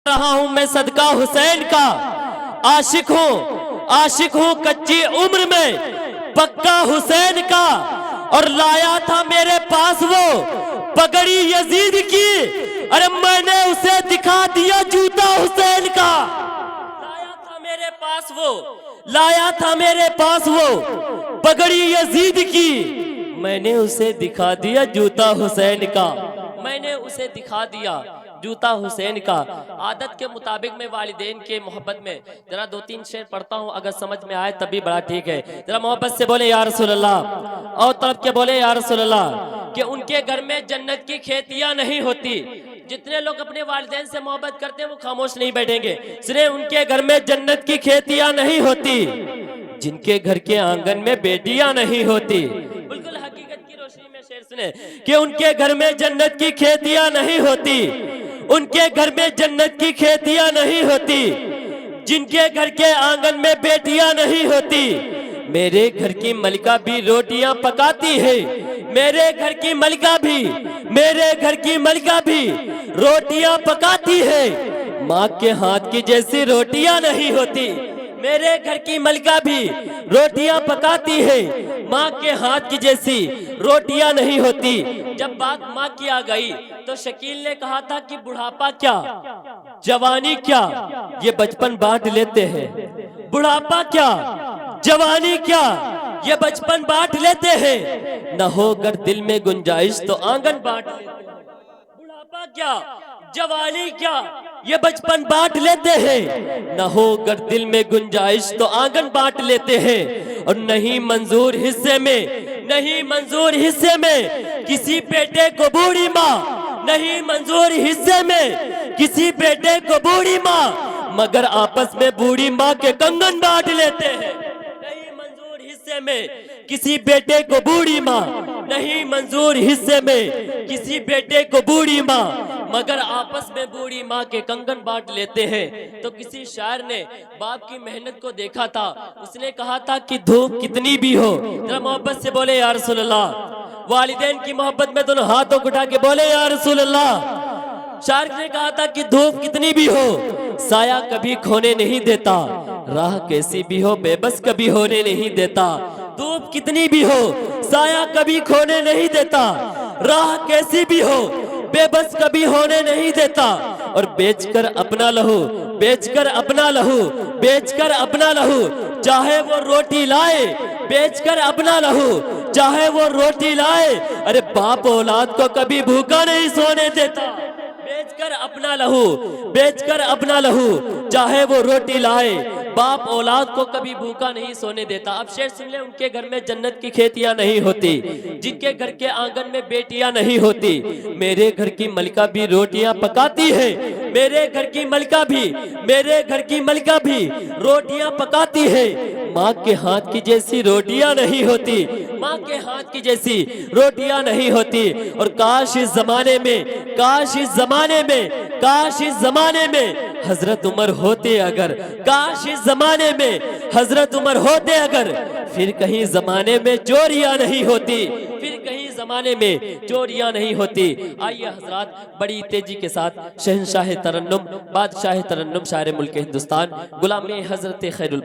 रहा हूं मैं सदका हुसैन का, आशिक हूं कच्ची उम्र में पक्का हुसैन का। और लाया था मेरे पास वो पगड़ी यजीद की, अरे मैंने उसे दिखा दिया जूता हुसैन का। लाया था मेरे पास वो पगड़ी यजीद की, मैंने उसे दिखा दिया जूता हुसैन का। मैंने उसे दिखा दिया जूता हुसैन का। आदत के मुताबिक मैं वालिदैन के मोहब्बत में जरा 2-3 शेर पढ़ता हूँ, अगर समझ में आए तभी बड़ा ठीक है। जरा मोहब्बत से बोले या रसूल अल्लाह, और तड़प के बोले या रसूल अल्लाह। कि उनके घर में जन्नत की खेतियां नहीं होती। जितने लोग अपने वालिदैन से मोहब्बत करते हैं वो खामोश नहीं बैठेंगे। सिर्फ उनके घर में जन्नत की खेतियां नहीं होती, जिनके घर के आंगन में बेटियां नहीं होती। बिल्कुल हकीकत की रोशनी में शेर सुने कि उनके घर में जन्नत की खेतियां नहीं होती, उनके घर में जन्नत की खेतियां नहीं होती, जिनके घर के आंगन में बेटियां नहीं होती। मेरे घर की मलिका भी रोटियां पकाती है, मेरे घर की मलिका भी रोटियां पकाती है। माँ के हाथ की जैसी रोटियां नहीं होती। मेरे घर की मलिका भी रोटियां पकाती है, माँ के हाथ की जैसी रोटियां नहीं होती। जब बात माँ की आ गई तो शकील ने कहा था कि बुढ़ापा क्या जवानी क्या ये बचपन बांट लेते हैं। बुढ़ापा क्या जवानी क्या ये बचपन बांट लेते हैं। न होकर दिल में गुंजाइश तो आंगन बांट लेते हैं। बुढ़ापा क्या जवानी क्या ये बचपन बांट लेते हैं। न होकर दिल में गुंजाइश तो आंगन बांट लेते हैं। और नहीं मंजूर हिस्से में किसी बेटे को बूढ़ी माँ, नहीं मंजूर हिस्से में किसी बेटे को बूढ़ी माँ, मगर आपस में बूढ़ी माँ के कंगन बांट लेते हैं। नहीं मंजूर हिस्से में किसी बेटे को बूढ़ी माँ, नहीं मंजूर हिस्से में किसी बेटे को बूढ़ी माँ, मगर आपस में बूढ़ी माँ के कंगन बांट लेते हैं। तो किसी शायर ने बाप की मेहनत को देखा था, उसने कहा था कि धूप कितनी भी हो, जरा मोहब्बत से बोले या रसूल अल्लाह। वालिदैन की मोहब्बत में दोनों हाथों को उठा के बोले या रसूल अल्लाह। शायर ने कहा था कि धूप कितनी भी हो साया कभी खोने नहीं देता, राह कैसी भी हो बेबस कभी होने नहीं देता। धूप कितनी भी हो साया कभी खोने नहीं देता, राह कैसी भी हो बेबस कभी होने नहीं देता। और बेचकर अपना लहू चाहे वो रोटी लाए, बेचकर अपना लहू चाहे वो रोटी लाए, अरे बाप औलाद को कभी भूखा नहीं सोने देता। बेचकर अपना लहू चाहे वो रोटी लाए, बाप औलाद को कभी भूखा नहीं सोने देता। अब शेर सुन ले, उनके घर में जन्नत की खेतियां नहीं होती, जिनके घर के आंगन में बेटियां नहीं होती। मेरे घर की मलिका भी रोटियां पकाती है, मेरे घर की मलिका भी रोटियां पकाती है। माँ के हाथ की जैसी रोटियां नहीं होती, माँ के हाथ की जैसी रोटियां नहीं होती। और काश इस जमाने में हजरत उमर होते अगर, काश इस जमाने में हजरत उमर होते अगर, फिर कहीं जमाने में चोरियां नहीं होती, फिर कहीं जमाने में चोरियां नहीं होती। आइए हजरात बड़ी तेजी के साथ शहंशाह तरन्नुम, बादशाह तरन्नुम, शायर मुल्क हिंदुस्तान, गुलाम हजरत खैरुल